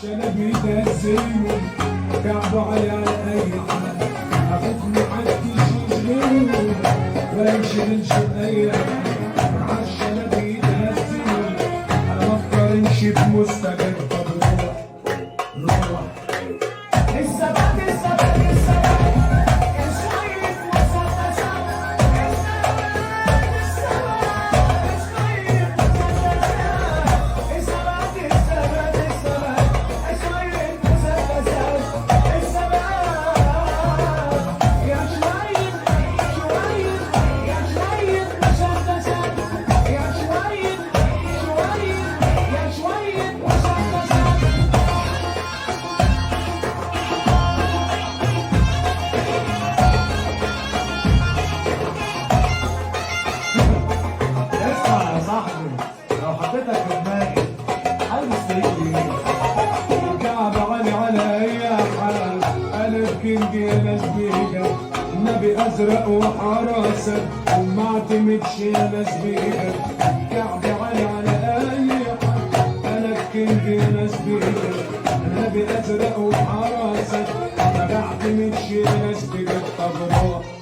شنبي تهزمهم كعبوا على اي حد ابوك محدش يشغلهم ولا ينشغلش باي حد عالشنبي تهزمهم انا ما اقارنش بمستقبل. طب روح روح الثبات الثبات الثبات شوية مسدسات الثبات الثبات الثبات شوية مسدسات الثبات يا شوية شوية يا شوية مسدسات يا شوية شوية يا شوية مسدسات. اسمع يا صاحبي، لو حطيتك في دماغي عايز تقول ايه؟ كعب على اي حال الف كينج يا ناس بيجا النبي ازرق وحراسه وما اعتمدش يا ناس بيجا كعب على اي حال الف كينج يا ناس بيجا النبي ازرق وحراسه ما بعتمدش يا ناس بيجا. طب روح